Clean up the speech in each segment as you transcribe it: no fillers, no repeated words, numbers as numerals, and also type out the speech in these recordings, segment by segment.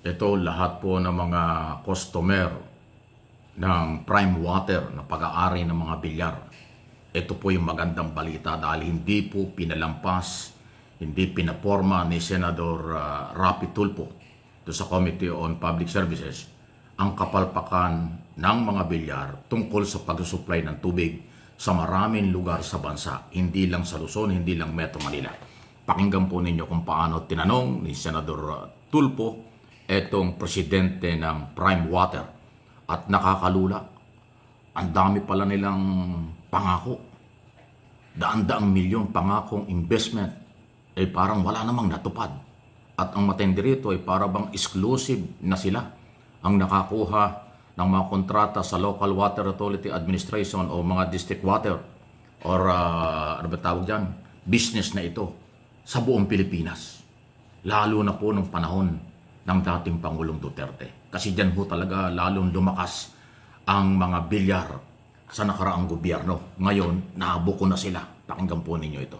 Ito lahat po ng mga customer ng Prime Water na pag-aari ng mga bilyar. Ito po yung magandang balita dahil hindi po pinalampas, hindi pinaporma ni Senador Rapi Tulfo do sa Committee on Public Services ang kapalpakan ng mga bilyar tungkol sa pagsusupply ng tubig sa maraming lugar sa bansa, hindi lang sa Luzon, hindi lang Metro Manila. Pakinggan po ninyo kung paano tinanong ni Senador Tulfo etong presidente ng Prime Water at nakakalula. Ang dami pala nilang pangako. Daan-daang milyon pangakong investment parang wala namang natupad. At ang matindi rito ay para bang exclusive na sila ang nakakuha ng mga kontrata sa Local Water Authority Administration o mga district water or ano ba tawag dyan? Business na ito sa buong Pilipinas. Lalo na po nung panahon ng dating Pangulong Duterte. Kasi dyan ho talaga lalong lumakas ang mga bilyar sa nakaraang gobyerno. Ngayon, naabuko na sila. Pakinggan po ninyo ito.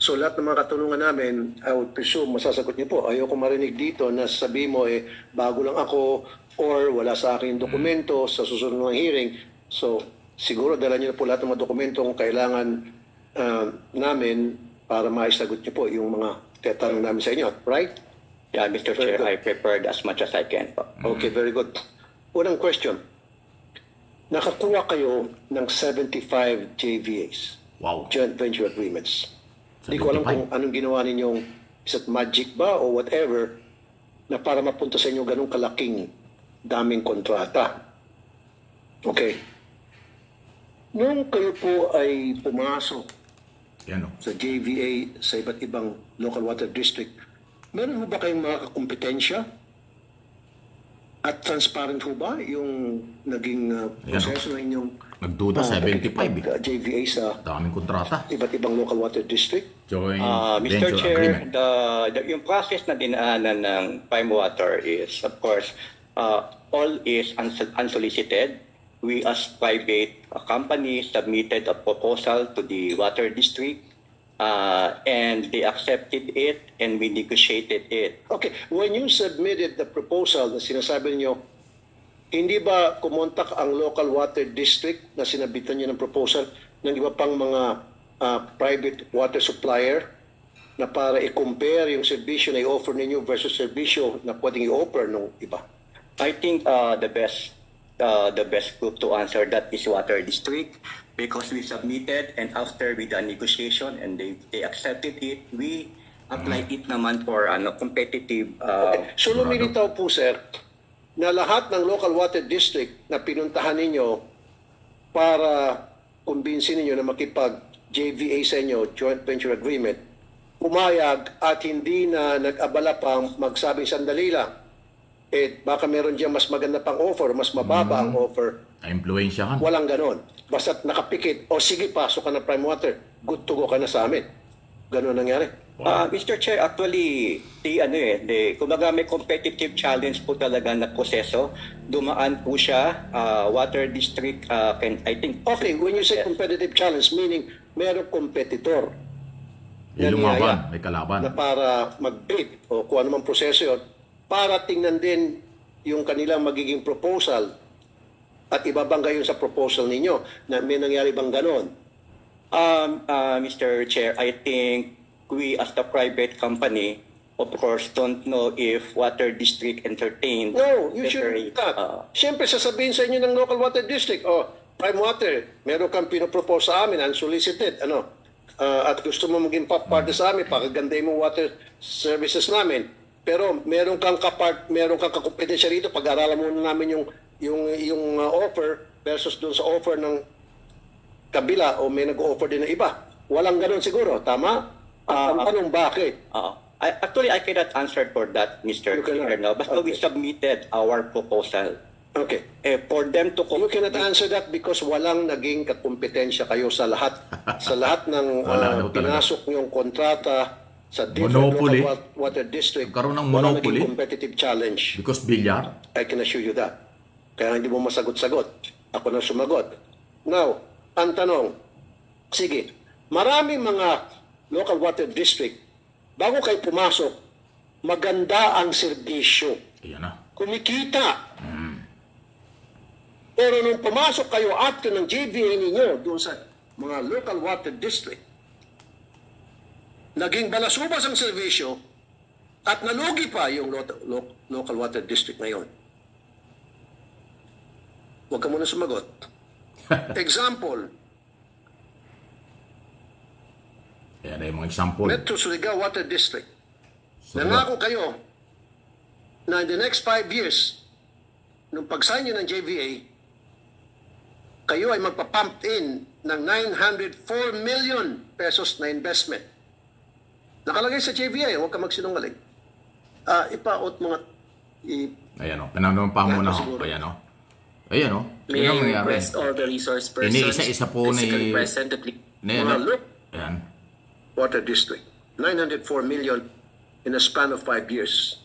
So lahat ng mga katanungan namin, I would presume, masasagot niyo po. Ayoko marinig dito na sabi mo, bago lang ako or wala sa akin dokumento sa susunod ng hearing. So siguro dala niyo na po lahat ng mga dokumento kung kailangan namin para maisagot niyo po yung mga tatanong namin sa inyo. Right? Yeah, Mr. Chair, I prepared as much as I can. Okay, very good. Unang question. Nakakuha kayo ng 75 JVAs. Wow. Joint Venture Agreements. Hindi ko alam 75. kung anong ginawa ninyong isa't magic ba o whatever na para mapunta sa inyo ganong kalaking daming kontrata. Okay. Nung kayo po ay pumasok sa JVA sa iba't ibang local water district, meron ho ba kayong mga kakompetensya? At transparent ho ba yung naging proseso ng inyong nagduda 75 JVA sa daming kontrata. iba't ibang local water district? Joint Mr. Venture Chair, Agreement. yung process na dinaanan ng Prime Water is, of course, all is unsolicited. We as private company submitted a proposal to the water district. And they accepted it and we negotiated it. Okay, when you submitted the proposal na sinasabi niyo, hindi ba kumontak ang local water district na sinabitan niyo ng proposal ng iba pang mga private water supplier na para i-compare yung serbisyo na i-offer ninyo versus serbisyo na pwedeng i-offer ng iba? I think the best group to answer that is Water District, because we submitted and after we done negotiation and they accepted it, we applied it naman for competitive. Okay. So lumilitaw po, sir, na lahat ng local water district na pinuntahan ninyo para kumbinsin ninyo na makipag-JVA sa inyo, Joint Venture Agreement, pumayag at hindi na nag-abala pang magsabing sandali lang, baka meron dyan mas maganda pang offer, mas mababa ang offer. Na-impluensyahan. Walang ganon. Basta't nakapikit, o sige, pasok ka na Prime Water, good to go ka na sa amin. Ganon nangyari. Mr. Chair, actually, kumbaga may competitive challenge po talaga na proseso. Dumaan po siya, Water District, I think. Okay, when you say competitive challenge, meaning merong competitor. May lumaban, may kalaban. Na para mag-bid o kung anumang proseso yun, para tingnan din yung kanilang magiging proposal at ibabangga yun sa proposal ninyo na may nangyari bang ganon? Mr. Chair, I think we as the private company, of course, don't know if Water District entertained. No, you should not. Siyempre, sasabihin sa inyo ng local water district, Prime Water, meron kang pinopropose sa amin, unsolicited, at gusto mo maging part sa amin, pakagandahin mo water services namin. Pero meron kang kakompetensya rito, pag-aralan muna namin yung offer versus doon sa offer ng kabila o may nag-offer din ng iba. Walang ganun siguro, tama? Anong bakit? Actually, I cannot answer for that, Mr. Chair. No? But we submitted our proposal. Okay. For them to... You cannot answer that because walang naging kakompetensya kayo sa lahat ng pinasok niyong kontrata sa different local water district. Karoon ng walang monopoly. naging competitive challenge. Because bilyar? I can assure you that. Kaya hindi mo masagot-sagot. Ako na sumagot. Now, ang tanong, sige, maraming mga local water district, bago kayo pumasok maganda ang serbisyo. Ayan na. Kumikita. Pero nung pumasok kayo after ng JVA ninyo doon sa mga local water district, naging balasubas ang serbisyo at nalugi pa yung local water district ngayon. Huwag ka muna sumagot. Example, Ayan na yung mga example. Metro Surigao Water District. Surigao. Nangako kayo na in the next 5 years, nung pag-sign nyo ng JVA, kayo ay magpa-pump in ng 904 million pesos na investment. Nakalagay sa JVA, huwag ka magsinungaling. Ipaot mga... Ayan o. Pinanong pa muna ako. Ayan o. Ayan o. May I request all the resource persons Iniisa-isa po physically ni... present to please. Mga look, Ayan. Water District. 904 million in a span of 5 years.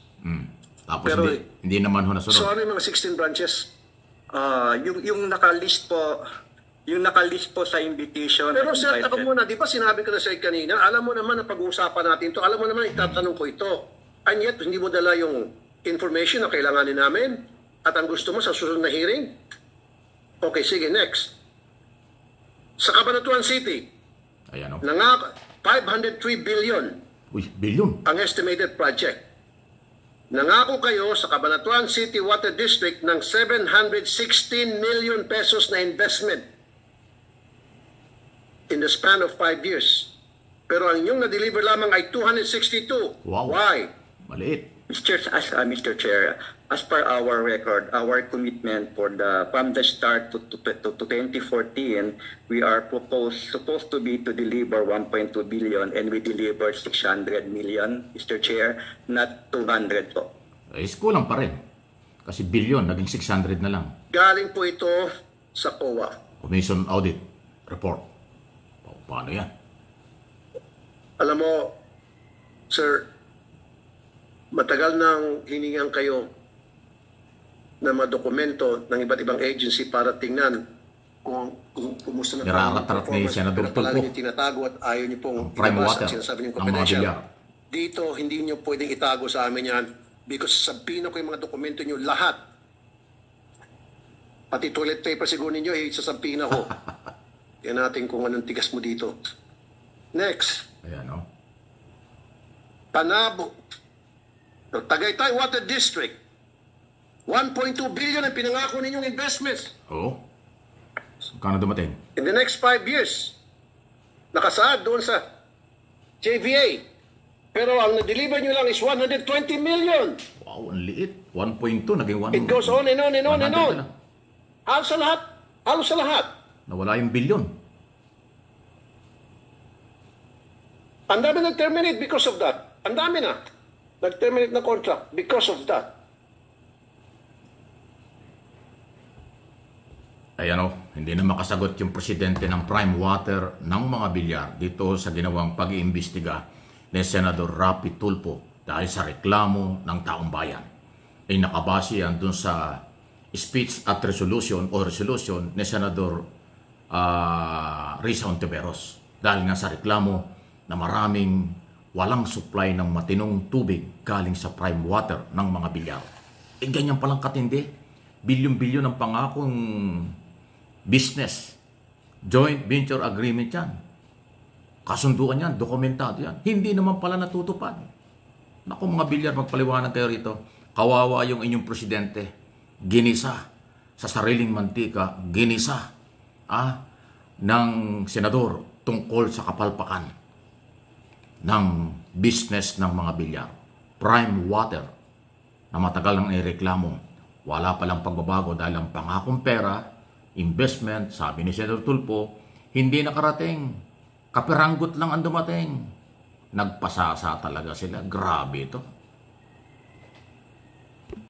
Tapos Pero, hindi naman ho nasunod. So ano yung mga 16 branches? Yung nakalist po sa invitation. Pero sir, ako muna, di ba sinabi ko na sa kanina, alam mo naman na pag-uusapan natin to, alam mo naman itatanong ko ito. And yet, hindi mo dala yung information na kailanganin namin at ang gusto mo sa susunod na hearing? Okay, sige, next. Sa Cabanatuan City, Ayan o. 503 billion Uy, bilyon. ang estimated project. Nangako kayo sa Cabanatuan City Water District ng 716 million pesos na investment in the span of 5 years. Pero ang inyong na-deliver lamang ay 262. Wow. Why? Maliit. Mr. Chair, as per our record, our commitment from the start to 2014, we are supposed to be to deliver 1.2 billion and we delivered 600 million, Mr. Chair, not 200 po. Eh, kulang pa rin. Kasi bilyon, naging 600 na lang. Galing po ito sa COA. Commission Audit Report. Paano yan? Alam mo, sir, matagal nang hiningan kayo ng mga dokumento ng iba't ibang agency para tingnan kung kumusta na Niraratrap ni Senador Tulfo. Palagi niyo tinatago at ayaw niyo pong Ang prime ilabas water, at sinasabi niyo ang mga confidential. bilyar. Dito, hindi niyo pwedeng itago sa amin yan because sabihin ko yung mga dokumento niyo lahat. Pati toilet paper siguro ninyo, sasabihin ako. Yan natin kung anong tigas mo dito. Next. Ayan o. Panabo. Tagaytay Water District. 1.2 billion ang pinangako ninyong investments. Oo. Kano dumating? In the next 5 years. Nakasaad doon sa JVA. Pero ang na-deliver nyo lang is 120 million. Wow, ang liit. 1.2, naging 1. It goes on and on and on and 100 on. na lang. Halos sa lahat. Halos sa lahat. Nawala yung bilyon. Ang dami nag-terminate because of that. Ang dami na. Nag-terminate na contract because of that. Ayan o, hindi na makasagot yung presidente ng Prime Water ng mga bilyar dito sa ginawang pag-iimbestiga ni Senador Rapi Tulfo dahil sa reklamo ng taong bayan. Ay nakabase yan dun sa speech at resolution ni Senador Risa Ontiveros dahil nga sa reklamo na maraming walang supply ng matinong tubig galing sa prime water ng mga bilyar. Eh ganyan palang katindi. Bilyon-bilyon ang pangakong business. Joint venture agreement yan. Kasunduan yan, dokumentado yan. Hindi naman pala natutupad. Naku mga bilyar, magpaliwanag kayo rito. Kawawa yung inyong presidente. Ginisa sa sariling mantika. Ginisa ng senador tungkol sa kapalpakan ng business ng mga bilyar. Prime water na matagal nang ireklamo. Wala palang pagbabago dahil ang pangakong pera, investment, sabi ni Senador Tulfo, hindi nakarating. Kapiranggot lang ang dumating. Nagpasasa talaga sila. Grabe ito.